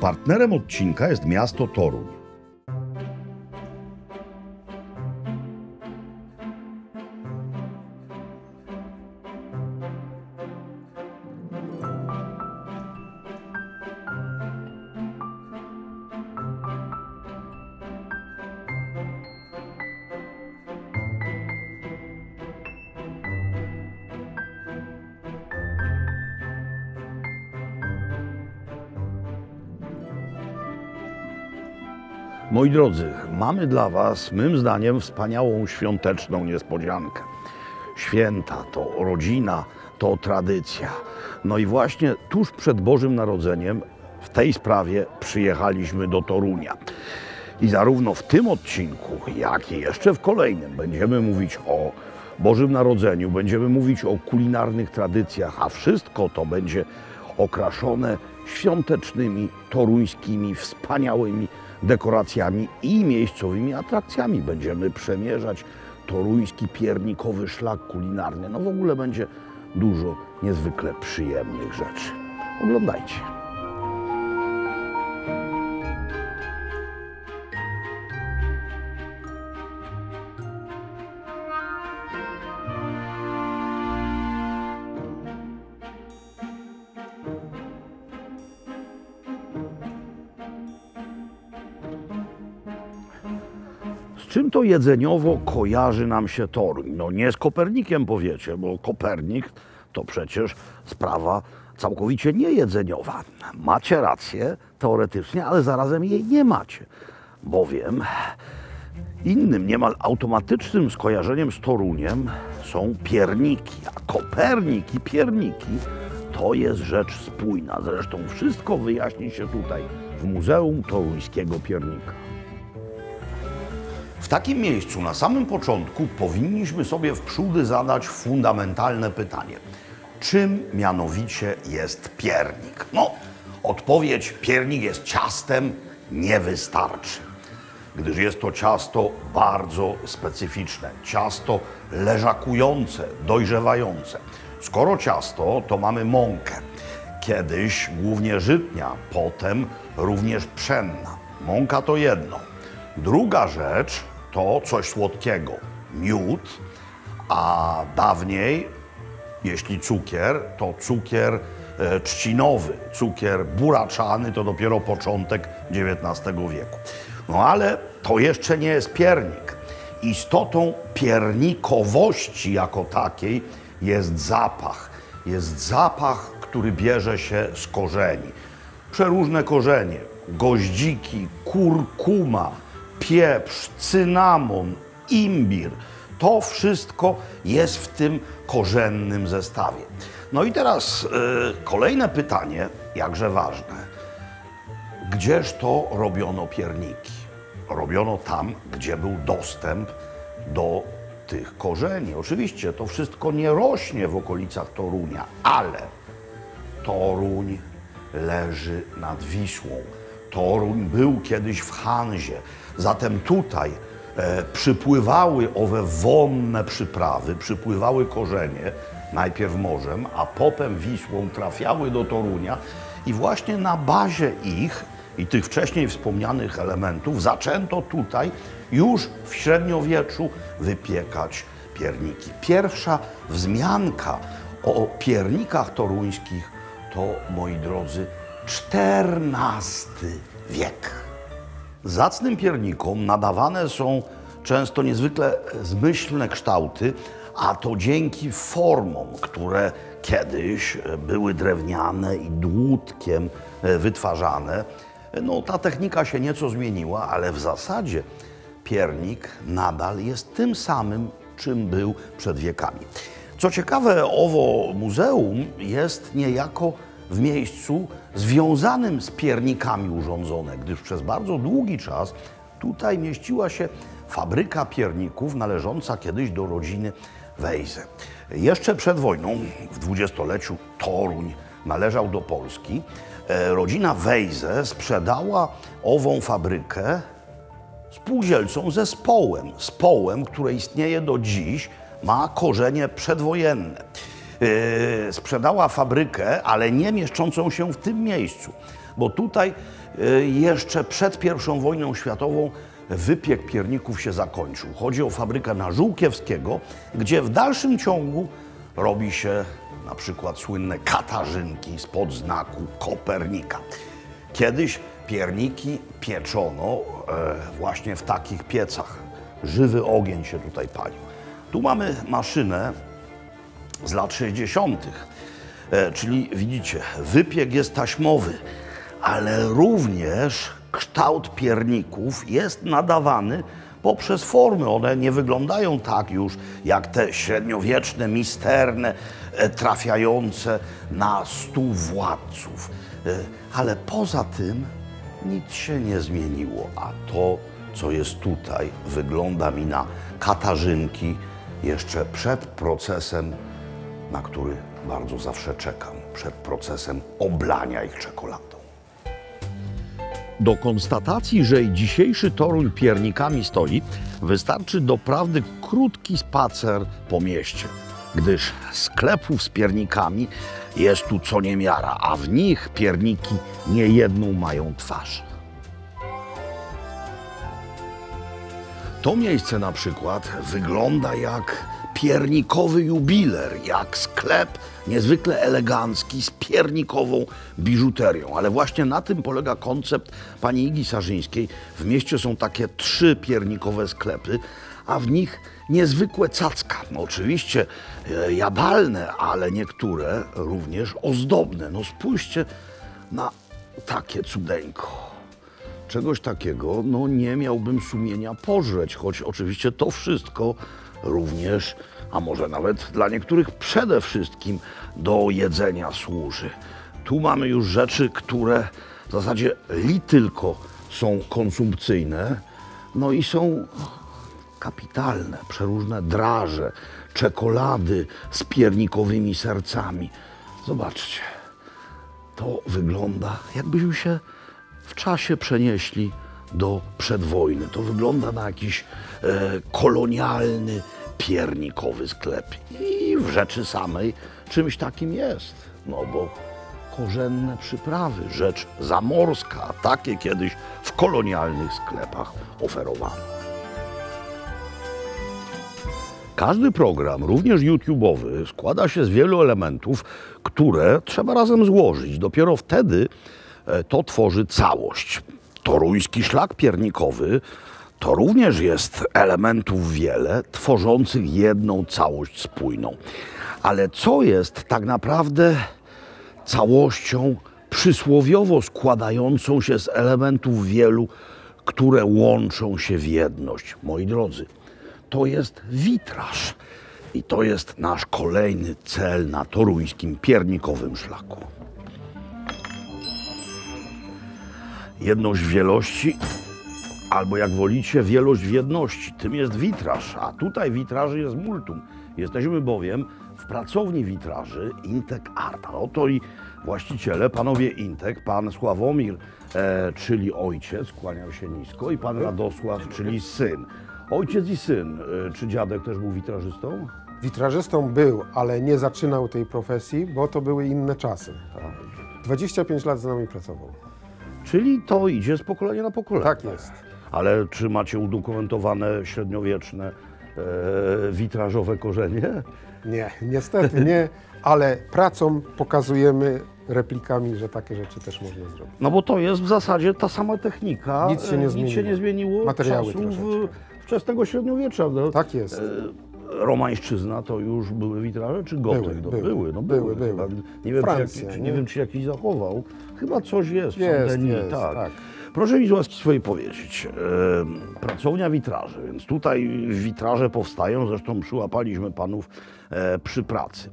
Partnerem odcinka jest miasto Toruń. Moi drodzy, mamy dla Was, mym zdaniem, wspaniałą świąteczną niespodziankę. Święta to rodzina, to tradycja. No i właśnie tuż przed Bożym Narodzeniem w tej sprawie przyjechaliśmy do Torunia. I zarówno w tym odcinku, jak i jeszcze w kolejnym będziemy mówić o Bożym Narodzeniu, będziemy mówić o kulinarnych tradycjach, a wszystko to będzie okraszone świątecznymi, toruńskimi, wspaniałymi dekoracjami i miejscowymi atrakcjami. Będziemy przemierzać toruński piernikowy szlak kulinarny. No w ogóle będzie dużo niezwykle przyjemnych rzeczy. Oglądajcie. Z czym to jedzeniowo kojarzy nam się Toruń? No nie z Kopernikiem, powiecie, bo Kopernik to przecież sprawa całkowicie niejedzeniowa. Macie rację teoretycznie, ale zarazem jej nie macie, bowiem innym, niemal automatycznym skojarzeniem z Toruniem są pierniki, a Kopernik i pierniki to jest rzecz spójna. Zresztą wszystko wyjaśni się tutaj w Muzeum Toruńskiego Piernika. W takim miejscu na samym początku powinniśmy sobie wprzódy zadać fundamentalne pytanie. Czym mianowicie jest piernik? No, odpowiedź piernik jest ciastem nie wystarczy, gdyż jest to ciasto bardzo specyficzne, ciasto leżakujące, dojrzewające. Skoro ciasto, to mamy mąkę. Kiedyś głównie żytnia, potem również pszenna. Mąka to jedno. Druga rzecz to coś słodkiego, miód, a dawniej, jeśli cukier, to cukier trzcinowy, cukier buraczany, to dopiero początek XIX wieku. No ale to jeszcze nie jest piernik. Istotą piernikowości jako takiej jest zapach. Jest zapach, który bierze się z korzeni. Przeróżne korzenie, goździki, kurkuma, pieprz, cynamon, imbir. To wszystko jest w tym korzennym zestawie. No i teraz kolejne pytanie, jakże ważne. Gdzież to robiono pierniki? Robiono tam, gdzie był dostęp do tych korzeni. Oczywiście to wszystko nie rośnie w okolicach Torunia, ale Toruń leży nad Wisłą. Toruń był kiedyś w Hanzie. Zatem tutaj przypływały owe wonne przyprawy, przypływały korzenie, najpierw morzem, a potem Wisłą trafiały do Torunia i właśnie na bazie ich i tych wcześniej wspomnianych elementów zaczęto tutaj już w średniowieczu wypiekać pierniki. Pierwsza wzmianka o piernikach toruńskich to, moi drodzy, XIV wiek. Zacnym piernikom nadawane są często niezwykle zmyślne kształty, a to dzięki formom, które kiedyś były drewniane i dłutkiem wytwarzane. No, ta technika się nieco zmieniła, ale w zasadzie piernik nadal jest tym samym, czym był przed wiekami. Co ciekawe, owo muzeum jest niejako w miejscu związanym z piernikami urządzone, gdyż przez bardzo długi czas tutaj mieściła się fabryka pierników należąca kiedyś do rodziny Wejse. Jeszcze przed wojną, w dwudziestoleciu, Toruń należał do Polski. Rodzina Wejse sprzedała ową fabrykę spółdzielcom zespołem, które istnieje do dziś, ma korzenie przedwojenne. Sprzedała fabrykę, ale nie mieszczącą się w tym miejscu. bo tutaj jeszcze przed I wojną światową wypiek pierników się zakończył. Chodzi o fabrykę na Żółkiewskiego, gdzie w dalszym ciągu robi się na przykład słynne katarzynki spod znaku Kopernika. Kiedyś pierniki pieczono właśnie w takich piecach. Żywy ogień się tutaj palił. Tu mamy maszynę z lat 60., czyli widzicie, wypiek jest taśmowy, ale również kształt pierników jest nadawany poprzez formy. One nie wyglądają tak już jak te średniowieczne, misterne, trafiające na stół władców. Ale poza tym nic się nie zmieniło, a to, co jest tutaj, wygląda mi na katarzynki jeszcze przed procesem, na który bardzo zawsze czekam, przed procesem oblania ich czekoladą. Do konstatacji, że dzisiejszy Toruń piernikami stoi, wystarczy doprawdy krótki spacer po mieście, gdyż sklepów z piernikami jest tu co niemiara, a w nich pierniki niejedną mają twarz. To miejsce na przykład wygląda jak piernikowy jubiler, jak sklep niezwykle elegancki z piernikową biżuterią. Ale właśnie na tym polega koncept pani Igi Sarzyńskiej. W mieście są takie 3 piernikowe sklepy, a w nich niezwykłe cacka. No oczywiście jadalne, ale niektóre również ozdobne. No spójrzcie na takie cudeńko. Czegoś takiego no, nie miałbym sumienia pożreć, choć oczywiście to wszystko również, a może nawet dla niektórych przede wszystkim do jedzenia służy. Tu mamy już rzeczy, które w zasadzie li tylko są konsumpcyjne, no i są kapitalne, przeróżne draże, czekolady z piernikowymi sercami. Zobaczcie, to wygląda, jakbyśmy się w czasie przenieśli do przedwojny. To wygląda na jakiś kolonialny, piernikowy sklep. I w rzeczy samej czymś takim jest. No bo korzenne przyprawy, rzecz zamorska, takie kiedyś w kolonialnych sklepach oferowano. Każdy program, również YouTube'owy, składa się z wielu elementów, które trzeba razem złożyć. Dopiero wtedy to tworzy całość. Toruński szlak piernikowy to również jest elementów wiele, tworzących jedną całość spójną. Ale co jest tak naprawdę całością przysłowiowo składającą się z elementów wielu, które łączą się w jedność? Moi drodzy, to jest witraż. I to jest nasz kolejny cel na toruńskim piernikowym szlaku. Jedność w wielości, albo jak wolicie, wielość w jedności. Tym jest witraż, a tutaj witraży jest multum. Jesteśmy bowiem w pracowni witraży Intek Art. Oto i właściciele, panowie Intek, pan Sławomir, czyli ojciec, kłaniał się nisko, i pan Radosław, czyli syn. Ojciec i syn. Czy dziadek też był witrażystą? Witrażystą był, ale nie zaczynał tej profesji, bo to były inne czasy. 25 lat z nami pracował. Czyli to idzie z pokolenia na pokolenie. Tak jest. Ale czy macie udokumentowane średniowieczne witrażowe korzenie? Nie, niestety nie, ale pracą pokazujemy replikami, że takie rzeczy też można zrobić. No bo to jest w zasadzie ta sama technika. Nic się nie zmieniło. Nic się nie zmieniło. Materiały czasów troszeczkę. wczesnego średniowiecza. No. Tak jest. Romańszczyzna to już były witraże, czy gotyk? Były. Chyba, nie wiem, Francja, nie wiem, czy jakiś zachował. Chyba coś jest. Jest, tak. Proszę mi z łaski swojej powiedzieć, pracownia witraży, więc tutaj witraże powstają, zresztą przyłapaliśmy panów przy pracy.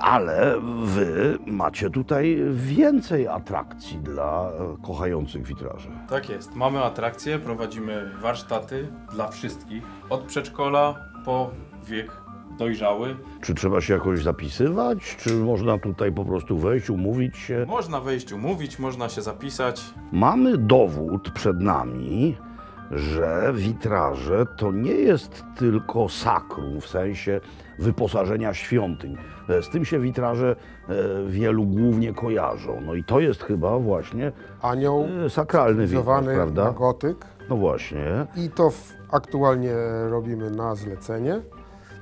Ale wy macie tutaj więcej atrakcji dla kochających witraże. Tak jest. Mamy atrakcje, prowadzimy warsztaty dla wszystkich. Od przedszkola po wiek dojrzały. Czy trzeba się jakoś zapisywać? Czy można tutaj po prostu wejść, umówić się? Można wejść, umówić, można się zapisać. Mamy dowód przed nami że witraże to nie jest tylko sakrum w sensie wyposażenia świątyń. Z tym się witraże wielu głównie kojarzą. No i to jest chyba właśnie Anioł sakralny witraż, stylizowany prawda? na gotyk. No właśnie. I to aktualnie robimy na zlecenie.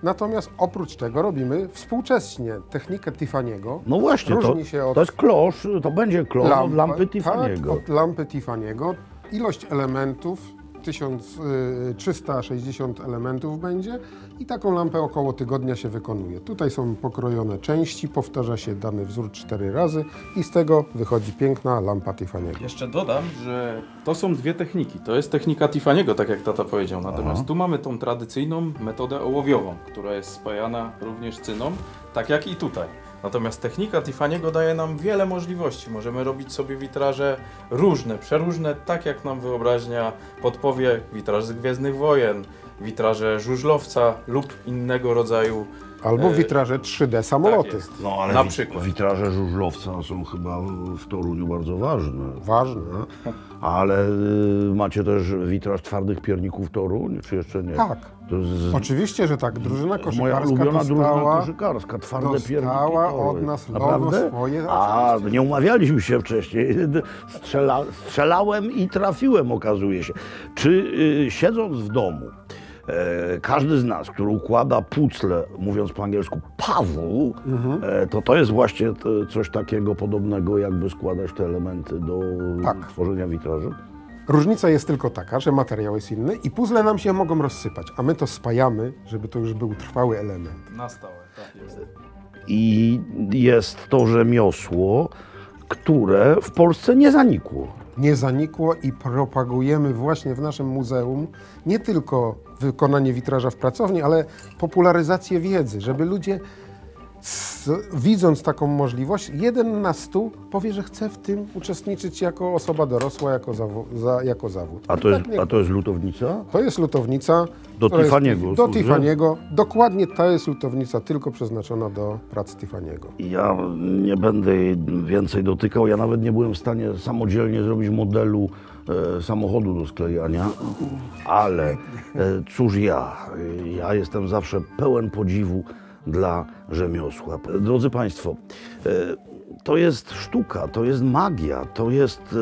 Natomiast oprócz tego robimy współcześnie technikę Tiffany'ego. No właśnie, Różni się od to jest klosz, to będzie klosz od lampy Tak, Tiffany'ego. od lampy Tiffany'ego. Ilość elementów 1360 elementów będzie i taką lampę około tygodnia się wykonuje. Tutaj są pokrojone części, powtarza się dany wzór 4 razy i z tego wychodzi piękna lampa Tiffany'ego. Jeszcze dodam, że to są dwie techniki. To jest technika Tiffany'ego, tak jak tata powiedział. Natomiast tu mamy tą tradycyjną metodę ołowiową, która jest spajana również cyną, tak jak i tutaj. Natomiast technika Tiffany'ego daje nam wiele możliwości. Możemy robić sobie witraże różne, przeróżne, tak jak nam wyobraźnia podpowie. Witraż z Gwiezdnych Wojen, witraże żużlowca lub innego rodzaju. Albo witraże 3D samoloty. Tak jest. No ale Na przykład. witraże żużlowca są chyba w Toruniu bardzo ważne. Ważne. Ale macie też witraż twardych pierników Toruń, czy jeszcze nie? Tak. To jest Oczywiście, że tak. Drużyna moja koszykarska ulubiona drużyna dostała koszykarska, twarde pierniki dostała Toruń. od nas logo Naprawdę? swoje. A, nie umawialiśmy się wcześniej. Strzelałem i trafiłem, okazuje się. Czy siedząc w domu, każdy z nas, który układa pucle, mówiąc po angielsku, puzzle, to jest właśnie coś takiego podobnego, jakby składać te elementy do Tak. tworzenia witraży? Różnica jest tylko taka, że materiał jest inny i puzzle nam się mogą rozsypać, a my to spajamy, żeby to już był trwały element. Na stałe, tak jest. I jest to rzemiosło, które w Polsce nie zanikło. Nie zanikło i propagujemy właśnie w naszym muzeum nie tylko wykonanie witraża w pracowni, ale popularyzację wiedzy, żeby ludzie widząc taką możliwość, 1 na 100 powie, że chce w tym uczestniczyć jako osoba dorosła, jako zawód. A to jest lutownica? To jest lutownica Do która jest Tiffany'ego Do służy? Tiffany'ego. Dokładnie ta jest lutownica tylko przeznaczona do prac Tiffany'ego. Ja nie będę jej więcej dotykał. Ja nawet nie byłem w stanie samodzielnie zrobić modelu samochodu do sklejania, ale cóż ja jestem zawsze pełen podziwu dla rzemiosła. Drodzy Państwo, to jest sztuka, to jest magia, to jest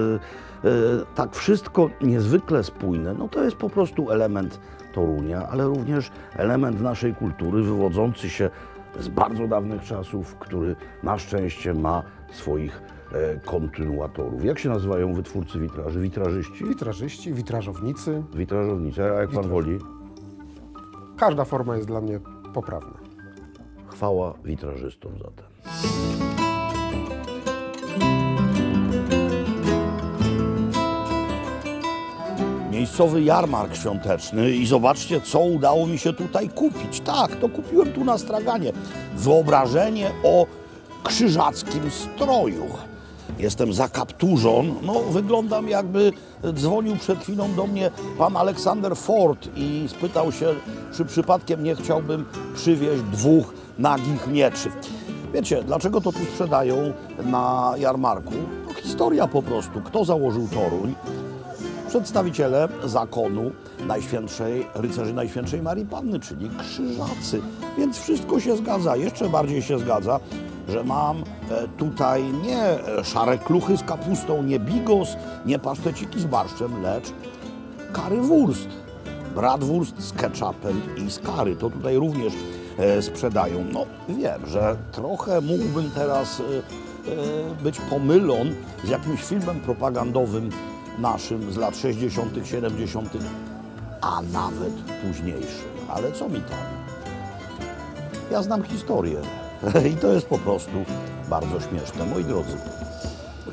tak wszystko niezwykle spójne. No to jest po prostu element Torunia, ale również element naszej kultury wywodzący się z bardzo dawnych czasów, który na szczęście ma swoich kontynuatorów. Jak się nazywają wytwórcy witraży? Witrażyści? Witrażyści, witrażownicy. Witrażownicy, a jak Pan woli? Każda forma jest dla mnie poprawna. Chwała witrażystom zatem. Miejscowy jarmark świąteczny i zobaczcie, co udało mi się tutaj kupić. Tak, to kupiłem tu na straganie. Wyobrażenie o krzyżackim stroju. Jestem zakapturzon. No, wyglądam jakby dzwonił przed chwilą do mnie pan Aleksander Ford i spytał się, czy przypadkiem nie chciałbym przywieźć 2 nagich mieczy. Wiecie, dlaczego to tu sprzedają na jarmarku? No, historia po prostu. Kto założył Toruń? Przedstawiciele zakonu rycerzy Najświętszej Marii Panny, czyli krzyżacy. Więc wszystko się zgadza. Jeszcze bardziej się zgadza, że mam tutaj nie szare kluchy z kapustą, nie bigos, nie paszteciki z barszczem, lecz currywurst. Bratwurst z ketchupem i z curry. To tutaj również sprzedają. No wiem, że trochę mógłbym teraz być pomylą z jakimś filmem propagandowym naszym z lat 60., 70., a nawet późniejszym. Ale co mi tam? Ja znam historię i to jest po prostu bardzo śmieszne. Moi drodzy,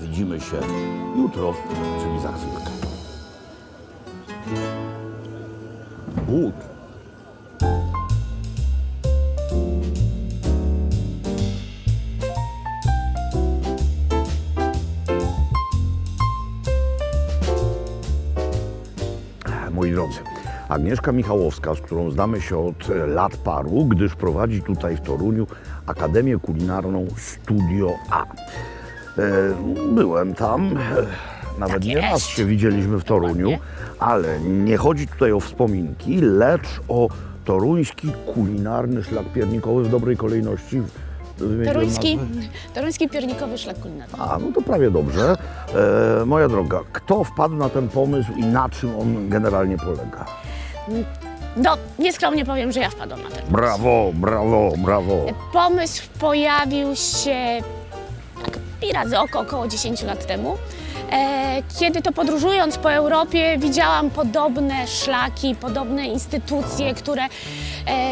widzimy się jutro, czyli za chwilkę. Gut. Moi drodzy, Agnieszka Michałowska, z którą znamy się od lat paru, gdyż prowadzi tutaj w Toruniu Akademię Kulinarną Studio A. Byłem tam nawet Tak nie raz jest. się widzieliśmy w Toruniu, Dokładnie. ale nie chodzi tutaj o wspominki, lecz o toruński kulinarny szlak piernikowy w dobrej kolejności. Wymieniłem nazwę? Toruński piernikowy szlak kulinarny. A, no to prawie dobrze. Moja droga, kto wpadł na ten pomysł i na czym on generalnie polega? No, nieskromnie powiem, że ja wpadłam na ten pomysł. Brawo, brawo, brawo. Pomysł pojawił się tak pi razy około 10 lat temu. Kiedy to podróżując po Europie widziałam podobne szlaki, podobne instytucje, które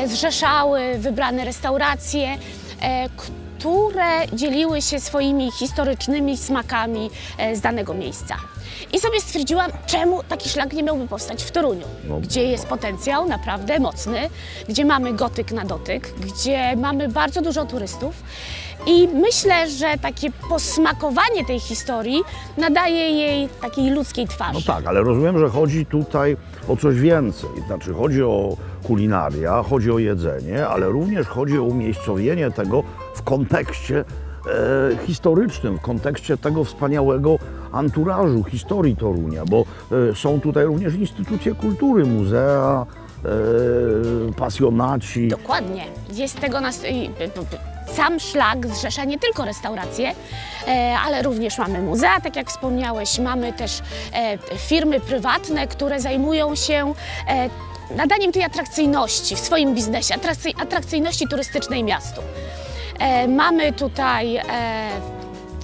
zrzeszały wybrane restauracje, które dzieliły się swoimi historycznymi smakami z danego miejsca. I sobie stwierdziłam, czemu taki szlak nie miałby powstać w Toruniu, gdzie jest potencjał naprawdę mocny, gdzie mamy gotyk na dotyk, gdzie mamy bardzo dużo turystów. I myślę, że takie posmakowanie tej historii nadaje jej takiej ludzkiej twarzy. No tak, ale rozumiem, że chodzi tutaj o coś więcej. Znaczy chodzi o kulinaria, chodzi o jedzenie, ale również chodzi o umiejscowienie tego w kontekście historycznym, w kontekście tego wspaniałego anturażu, historii Torunia, bo są tutaj również instytucje kultury, muzea, pasjonaci. Dokładnie. Jest tego sam szlak zrzesza nie tylko restauracje, ale również mamy muzea, tak jak wspomniałeś, mamy też firmy prywatne, które zajmują się nadaniem tej atrakcyjności w swoim biznesie, atrakcyjności turystycznej miastu. Mamy tutaj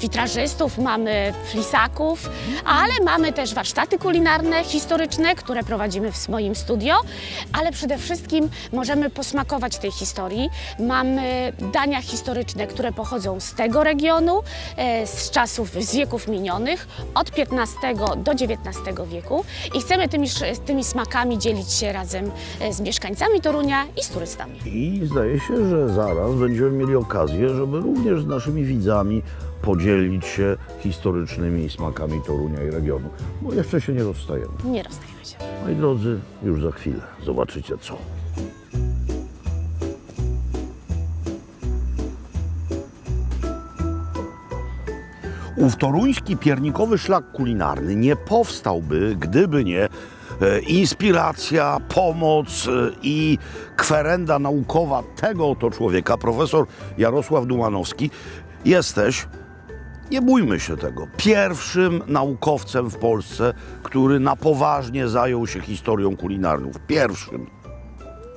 witrażystów, mamy flisaków, ale mamy też warsztaty kulinarne, historyczne, które prowadzimy w moim studio, ale przede wszystkim możemy posmakować tej historii. Mamy dania historyczne, które pochodzą z tego regionu, z wieków minionych, od XV do XIX wieku i chcemy tymi smakami dzielić się razem z mieszkańcami Torunia i z turystami. I zdaje się, że zaraz będziemy mieli okazję, żeby również z naszymi widzami podzielić się historycznymi smakami Torunia i regionu, bo jeszcze się nie rozstajemy. Nie rozstajemy się. Moi drodzy, już za chwilę zobaczycie co. Ów toruński piernikowy szlak kulinarny nie powstałby, gdyby nie inspiracja, pomoc i kwerenda naukowa tego oto człowieka, profesor Jarosław Dumanowski. Jesteś, nie bójmy się tego, pierwszym naukowcem w Polsce, który na poważnie zajął się historią kulinarną. Pierwszym.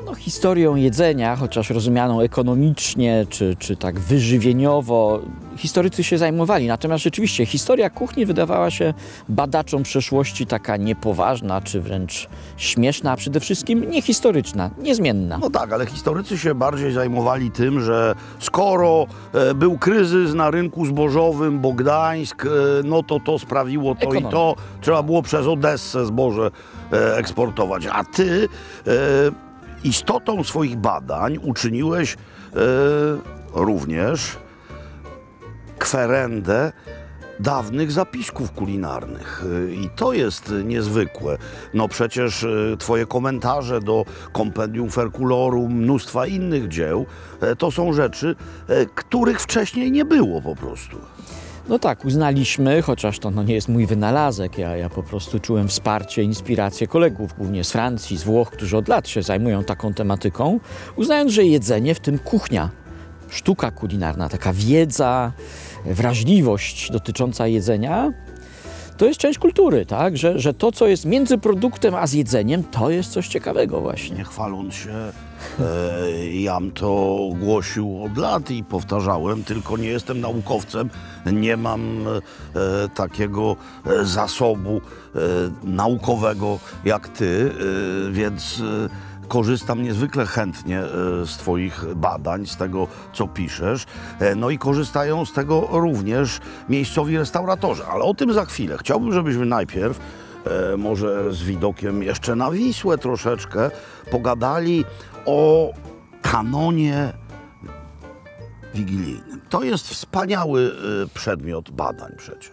No, historią jedzenia, chociaż rozumianą ekonomicznie czy tak wyżywieniowo, historycy się zajmowali. Natomiast rzeczywiście historia kuchni wydawała się badaczom przeszłości taka niepoważna, czy wręcz śmieszna, a przede wszystkim niehistoryczna, niezmienna. No tak, ale historycy się bardziej zajmowali tym, że skoro był kryzys na rynku zbożowym, bo Gdańsk, no to sprawiło to i to. Trzeba było przez Odessę zboże eksportować. A ty istotą swoich badań uczyniłeś również kwerendę dawnych zapisków kulinarnych. I to jest niezwykłe. No przecież twoje komentarze do Compendium Ferculorum, mnóstwa innych dzieł, to są rzeczy, których wcześniej nie było po prostu. No tak, uznaliśmy, chociaż to nie jest mój wynalazek, ja po prostu czułem wsparcie, inspirację kolegów, głównie z Francji, z Włoch, którzy od lat się zajmują taką tematyką, uznając, że jedzenie, w tym kuchnia, sztuka kulinarna, taka wiedza, wrażliwość dotycząca jedzenia, to jest część kultury, tak? Że to, co jest między produktem a jedzeniem, to jest coś ciekawego właśnie. Nie chwaląc się, jam to głosił od lat i powtarzałem, tylko nie jestem naukowcem, nie mam takiego zasobu naukowego jak ty, więc korzystam niezwykle chętnie z twoich badań, z tego, co piszesz. No i korzystają z tego również miejscowi restauratorzy, ale o tym za chwilę. Chciałbym, żebyśmy najpierw, może z widokiem jeszcze na Wisłę troszeczkę, pogadali o kanonie wigilijnym. To jest wspaniały przedmiot badań przecież.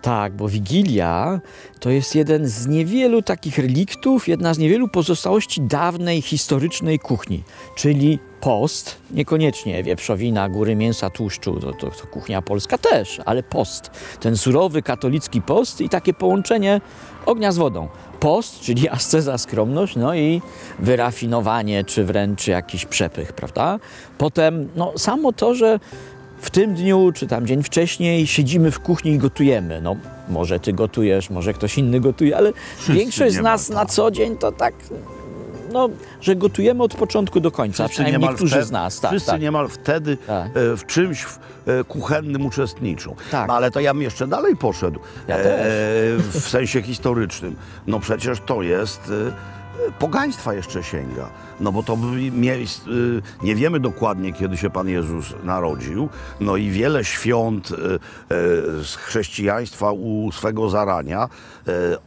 Tak, bo Wigilia to jest jeden z niewielu takich reliktów, jedna z niewielu pozostałości dawnej, historycznej kuchni, czyli post, niekoniecznie wieprzowina, góry mięsa, tłuszczu, to kuchnia polska też, ale post, ten surowy katolicki post i takie połączenie ognia z wodą. Post, czyli asceza, skromność, no i wyrafinowanie, czy wręcz jakiś przepych, prawda? Potem, no samo to, że w tym dniu, czy tam dzień wcześniej siedzimy w kuchni i gotujemy. No, może ty gotujesz, może ktoś inny gotuje, ale większość z nas na co dzień to tak, no, że gotujemy od początku do końca, przynajmniej niektórzy z nas. Tak, wszyscy tak. niemal wtedy Tak. w czymś kuchennym uczestniczą. Tak. No, ale to ja bym jeszcze dalej poszedł, Ja też. w sensie historycznym. No przecież to jest pogaństwa jeszcze sięga. No bo to nie wiemy dokładnie, kiedy się Pan Jezus narodził. No i wiele świąt z chrześcijaństwa u swego zarania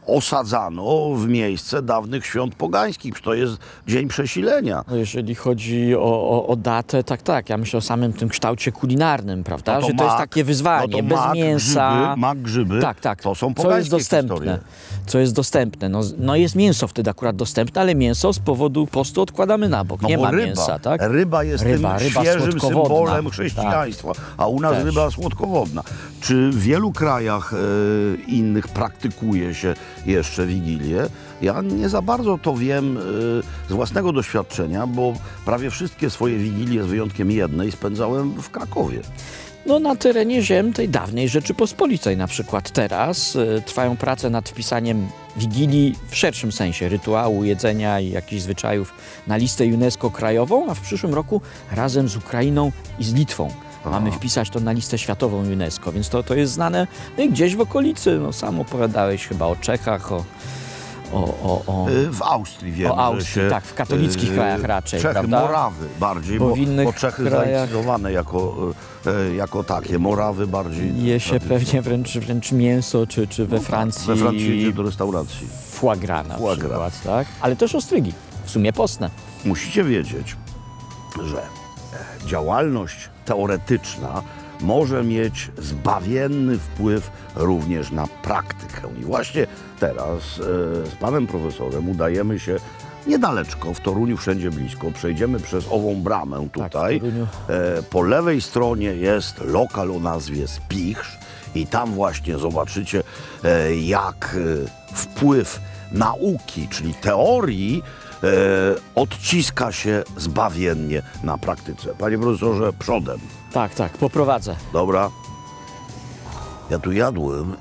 osadzano w miejsce dawnych świąt pogańskich. To jest dzień przesilenia. No jeżeli chodzi o datę, tak. Ja myślę o samym tym kształcie kulinarnym, prawda? No to że to jest mak, takie wyzwanie, no to bez mak, mięsa. grzyby, Tak. to są co jest pogańskie dostępne. historie. Co jest dostępne. No jest mięso wtedy akurat dostępne, ale mięso z powodu postu odkładamy na bok. No Nie bo ma ryba, mięsa, tak? Ryba jest tym świeżym słodkowodna. symbolem chrześcijaństwa, a u nas Też. ryba słodkowodna. Czy w wielu krajach innych praktykuje się jeszcze Wigilię? Ja nie za bardzo to wiem z własnego doświadczenia, bo prawie wszystkie swoje Wigilie, z wyjątkiem jednej, spędzałem w Krakowie. No na terenie ziem tej dawnej Rzeczypospolitej na przykład teraz trwają prace nad wpisaniem Wigilii w szerszym sensie, rytuału, jedzenia i jakichś zwyczajów na listę UNESCO krajową, a w przyszłym roku razem z Ukrainą i z Litwą. Mamy wpisać to na listę światową UNESCO, więc to jest znane no i gdzieś w okolicy. No, sam opowiadałeś chyba o Czechach, W Austrii wiem, O Austrii, że się, tak, w katolickich krajach raczej, Czechy, prawda? Morawy bardziej, Bo w innych bo Czechy krajach- zainicjowane jako takie, Morawy bardziej... je się pewnie wręcz mięso, czy we Francji We Francji idzie do restauracji. foie gras na Foie gras. przykład, tak? Ale też ostrygi, w sumie postne. Musicie wiedzieć, że działalność teoretyczna może mieć zbawienny wpływ również na praktykę. I właśnie teraz z panem profesorem udajemy się niedaleczko, w Toruniu, wszędzie blisko. Przejdziemy przez ową bramę tutaj. w Toruniu. Po lewej stronie jest lokal o nazwie Spichrz i tam właśnie zobaczycie, jak wpływ nauki, czyli teorii, odciska się zbawiennie na praktyce. Panie profesorze, przodem. Tak, poprowadzę. Dobra. Ja tu jadłem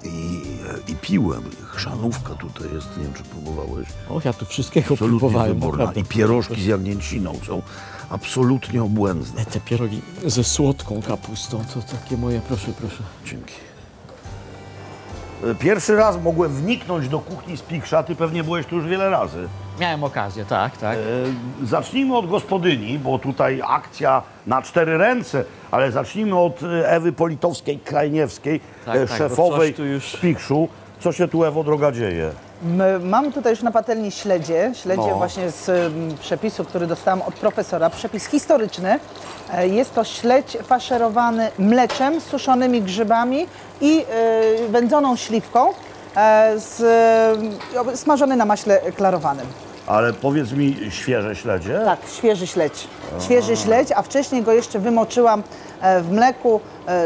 i piłem. Chrzanówka tutaj jest, nie wiem, czy próbowałeś. Och, ja tu wszystkiego Absolutnie próbowałem. wyborna. naprawdę. I pierożki z jagnięciną są absolutnie obłędne. Te pierogi ze słodką kapustą, to takie moje, proszę. Dzięki. Pierwszy raz mogłem wniknąć do kuchni Spichrza, ty pewnie byłeś tu już wiele razy. Miałem okazję, tak. Zacznijmy od gospodyni, bo tutaj akcja na 4 ręce, ale zacznijmy od Ewy Politowskiej-Krajniewskiej, Tak, bo szefowej coś tu już- Spichrzu. Co się tu, Ewo droga, dzieje? Mam tutaj już na patelni śledzie No. właśnie z przepisu, który dostałam od profesora, przepis historyczny. Jest to śledź faszerowany mleczem, suszonymi grzybami i wędzoną śliwką, smażony na maśle klarowanym. Ale powiedz mi, świeże śledzie? Tak, świeży śledź. Świeży śledź, a wcześniej go jeszcze wymoczyłam w mleku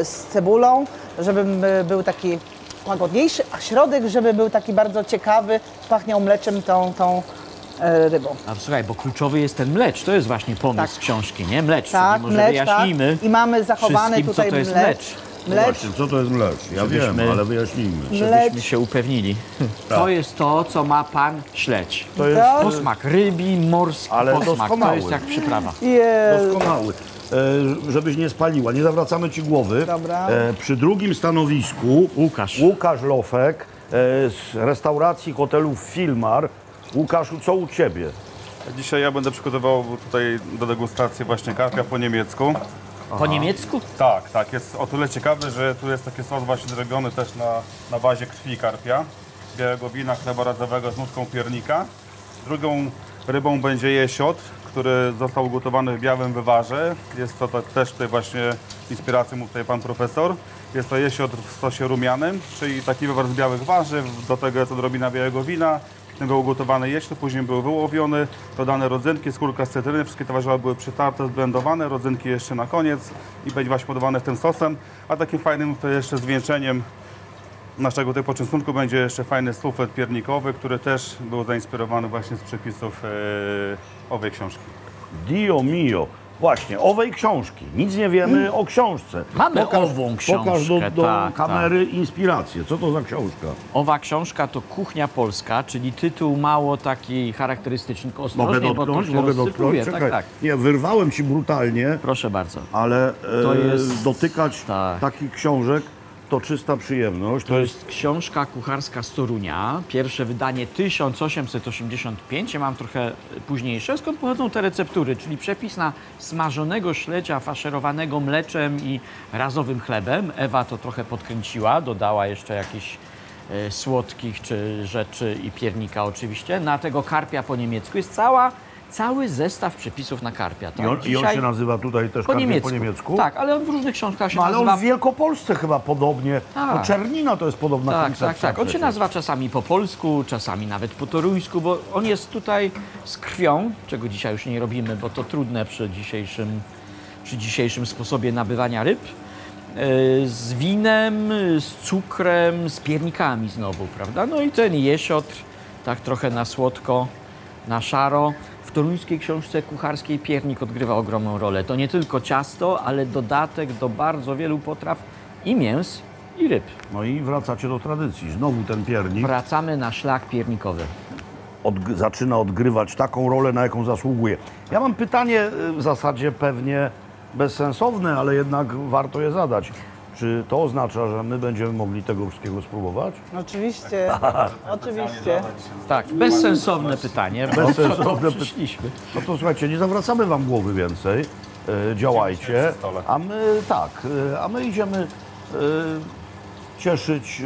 z cebulą, żeby był taki łagodniejszy, a środek, żeby był taki bardzo ciekawy, pachniał mleczem tą rybą. A słuchaj, bo kluczowy jest ten mlecz, to jest właśnie pomysł Tak. książki, nie? Mlecz, Tak, czyli może mlecz, wyjaśnijmy tak. I mamy zachowany wszystkim, tutaj co to jest mlecz. mlecz. No właśnie, co to jest mlecz? Ja Żebyśmy- wiem, ale wyjaśnijmy. Żebyśmy się upewnili. Tak. To jest to, co ma pan śledź. To jest Posmak rybi, morski Ale posmak, to doskonały. jest jak przyprawa. doskonały. Żebyś nie spaliła, nie zawracamy ci głowy. Dobra. Przy drugim stanowisku Łukasz Lofek z restauracji hotelu Filmar. Łukaszu, co u ciebie? Dzisiaj ja będę przygotował tutaj do degustacji właśnie karpia po niemiecku. Po niemiecku? Tak, jest o tyle ciekawy, że tu jest taki sos właśnie zrobiony też na bazie krwi karpia, białego wina, chleba radzowego z nutką piernika. Drugą rybą będzie jesiot, który został ugotowany w białym wywarze. Jest to też tutaj właśnie inspiracją mu tutaj pan profesor. Jest to jesiotr w sosie rumianym, czyli taki wywar z białych warzyw, do tego jest odrobina białego wina. Ten był ugotowany jesiotr, później był wyłowiony, dodane rodzynki, skórka z cytryny, wszystkie te warzywa były przytarte, zblendowane, rodzynki jeszcze na koniec i będzie właśnie podawane w tym sosem. A takim fajnym to jeszcze zwieńczeniem naszego typu poczęstunku będzie jeszcze fajny suflet piernikowy, który też był zainspirowany właśnie z przepisów owej książki. Dio mio. Właśnie, owej książki. Nic nie wiemy o książce. Mamy ową książkę, Pokaż do tak, kamery inspirację. Co to za książka? Owa książka to Kuchnia Polska, czyli tytuł mało taki charakterystyczny. Ostrożnie, bo to się rozsypuje. Czekaj. Tak, tak. Nie, wyrwałem ci brutalnie, Proszę bardzo. ale To jest- dotykać tak. takich książek to czysta przyjemność. To jest książka kucharska z Torunia, pierwsze wydanie 1885, ja mam trochę późniejsze. Skąd pochodzą te receptury? Czyli przepis na smażonego śledzia faszerowanego mleczem i razowym chlebem. Ewa to trochę podkręciła, dodała jeszcze jakichś słodkich czy rzeczy i piernika oczywiście. Na tego karpia po niemiecku jest cały zestaw przepisów na karpia. Tak? I on się nazywa tutaj też po karpia niemiecku. po niemiecku? Tak, ale on w różnych książkach się No, ale nazywa... on w Wielkopolsce chyba podobnie. Tak. No, Czernina to jest podobna Tak, koncepcja. tak, tak. On się przecież. nazywa czasami po polsku, czasami nawet po toruńsku, bo on jest tutaj z krwią, czego dzisiaj już nie robimy, bo to trudne przy dzisiejszym sposobie nabywania ryb. Z winem, z cukrem, z piernikami znowu, prawda? No i ten jesiotr, tak trochę na słodko, na szaro. W toruńskiej książce kucharskiej piernik odgrywa ogromną rolę. To nie tylko ciasto, ale dodatek do bardzo wielu potraw i mięs, i ryb. No i wracacie do tradycji. Znowu ten piernik Wracamy na szlak piernikowy. zaczyna odgrywać taką rolę, na jaką zasługuje. Ja mam pytanie w zasadzie pewnie bezsensowne, ale jednak warto je zadać. Czy to oznacza, że my będziemy mogli tego wszystkiego spróbować? Oczywiście, oczywiście. Tak, bezsensowne pytanie, bo Bezsensowne przyszliśmy. No to słuchajcie, nie zawracamy wam głowy więcej. Działajcie. A my idziemy cieszyć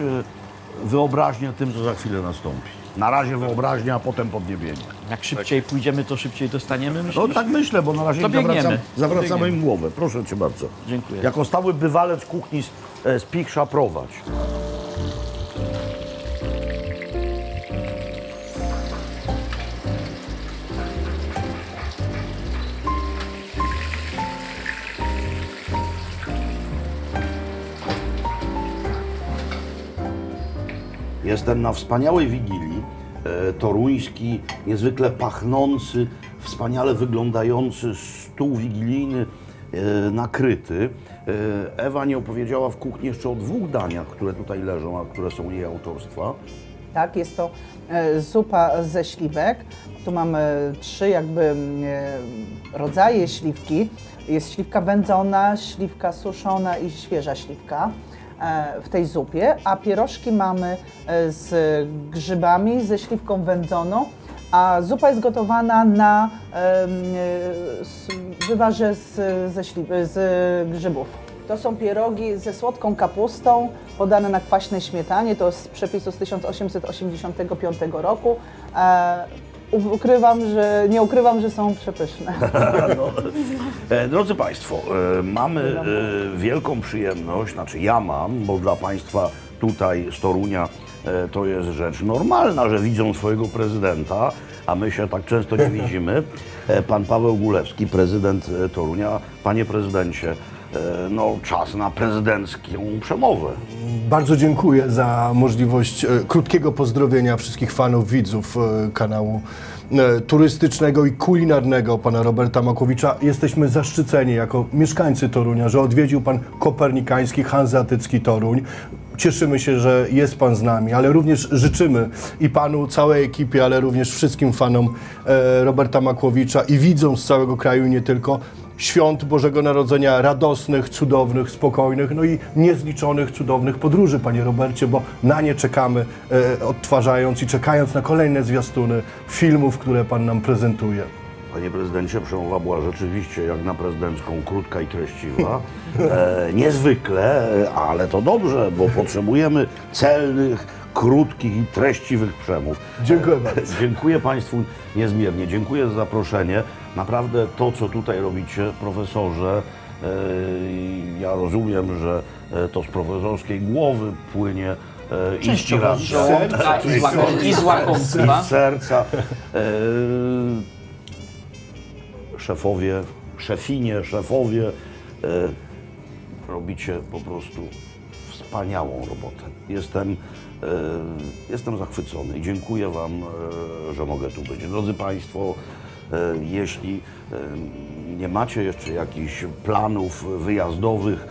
wyobraźnię tym, co za chwilę nastąpi. Na razie wyobraźnia, a potem podniebienie. Jak szybciej pójdziemy, to szybciej dostaniemy, No myślisz? tak myślę, bo na razie To biegniemy. zawracamy im głowę. Proszę cię bardzo. Dziękuję. Jako stały bywalec kuchni z Pikrza prowadź. Jestem na wspaniałej wigilii. Toruński, niezwykle pachnący, wspaniale wyglądający stół wigilijny nakryty. Ewa nie opowiedziała w kuchni jeszcze o 2 daniach, które tutaj leżą, a które są jej autorstwa. Tak, jest to zupa ze śliwek. Tu mamy 3 rodzaje śliwki. Jest śliwka wędzona, śliwka suszona i świeża śliwka w tej zupie, a pierożki mamy z grzybami, ze śliwką wędzoną, a zupa jest gotowana na wywarze z grzybów. To są pierogi ze słodką kapustą, podane na kwaśnej śmietanie, to z przepisu z 1885 roku. Nie ukrywam, że są przepyszne. Drodzy Państwo, mamy wielką przyjemność, znaczy ja mam, bo dla Państwa tutaj z Torunia to jest rzecz normalna, że widzą swojego prezydenta, a my się tak często nie widzimy. Pan Paweł Gulewski, prezydent Torunia. Panie prezydencie, no czas na prezydencką przemowę. Bardzo dziękuję za możliwość krótkiego pozdrowienia wszystkich fanów, widzów kanału turystycznego i kulinarnego pana Roberta Makłowicza. Jesteśmy zaszczyceni jako mieszkańcy Torunia, że odwiedził pan Kopernikański, Hanzeatycki Toruń. Cieszymy się, że jest pan z nami, ale również życzymy i panu, całej ekipie, ale również wszystkim fanom Roberta Makłowicza i widzom z całego kraju i nie tylko, świąt Bożego Narodzenia radosnych, cudownych, spokojnych, no i niezliczonych, cudownych podróży, panie Robercie, bo na nie czekamy, odtwarzając i czekając na kolejne zwiastuny filmów, które pan nam prezentuje. Panie prezydencie, przemowa była rzeczywiście jak na prezydencką krótka i treściwa. Niezwykle, ale to dobrze, bo potrzebujemy celnych, krótkich i treściwych przemów. Dziękuję bardzo. Dziękuję Państwu niezmiernie. Dziękuję za zaproszenie. Naprawdę to, co tutaj robicie, profesorze, Ja rozumiem, że to z profesorskiej głowy płynie inspiracja i z łakomstwa. z serca. Szefowie, szefowie, robicie po prostu wspaniałą robotę. Jestem zachwycony i dziękuję Wam, że mogę tu być. Drodzy Państwo, jeśli nie macie jeszcze jakichś planów wyjazdowych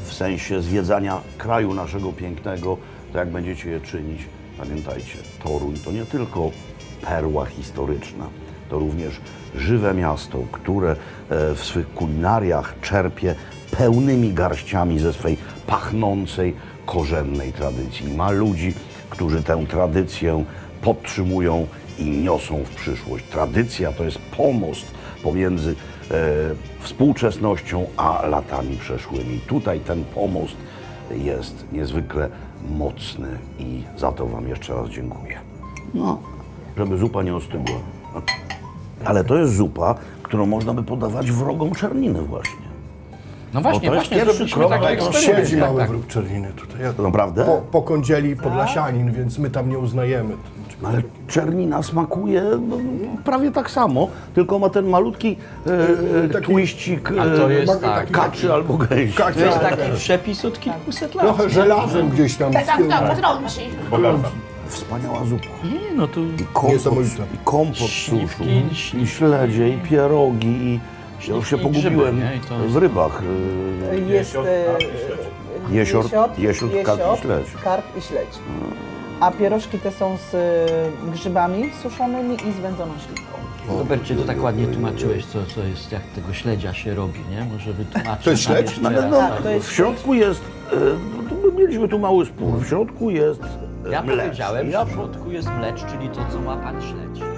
w sensie zwiedzania kraju naszego pięknego, to jak będziecie je czynić, pamiętajcie, Toruń to nie tylko perła historyczna, to również żywe miasto, które w swych kulinariach czerpie pełnymi garściami ze swej pachnącej, korzennej tradycji. Ma ludzi, którzy tę tradycję podtrzymują i niosą w przyszłość. Tradycja to jest pomost pomiędzy współczesnością a latami przeszłymi. Tutaj ten pomost jest niezwykle mocny i za to Wam jeszcze raz dziękuję. No, żeby zupa nie ostygła. Ale to jest zupa, którą można by podawać wrogom czerniny właśnie. No właśnie, to jest właśnie pierwszy zrobiliśmy krok, taki ale eksperyment. Siedzi mały tak. wróg czerniny tutaj. Ja Naprawdę? po kądzieli podlasianin, więc my tam nie uznajemy. Ale czernina smakuje prawie tak samo, tylko ma ten malutki twiścik A to jest tak. kaczy albo gęsi. To jest taki przepis od kilkuset lat. Trochę żelazem gdzieś tam z tyłu. Tak, trąci. Wspaniała zupa. Nie, no to Niesamowite. I kompot z suszu, Śliwki, i śledzie, i pierogi, i ja już się i grzyby, pogubiłem nie? I to jest- w rybach. Jest Jesior, karp i śledź. karp i śledź. A pierożki te są z grzybami suszonymi i z wędzoną śliwką. Robercie, to tak ładnie tłumaczyłeś, co jest, jak tego śledzia się robi, nie? Może wytłumaczyć. To jest nam śledź? jeszcze No, raz. no, Tak, to jest w środku jest, mieliśmy tu mały spór, w środku jest Ja mlecz. powiedziałem, Ja że w środku jest mlecz, czyli to, co ma pan śledź.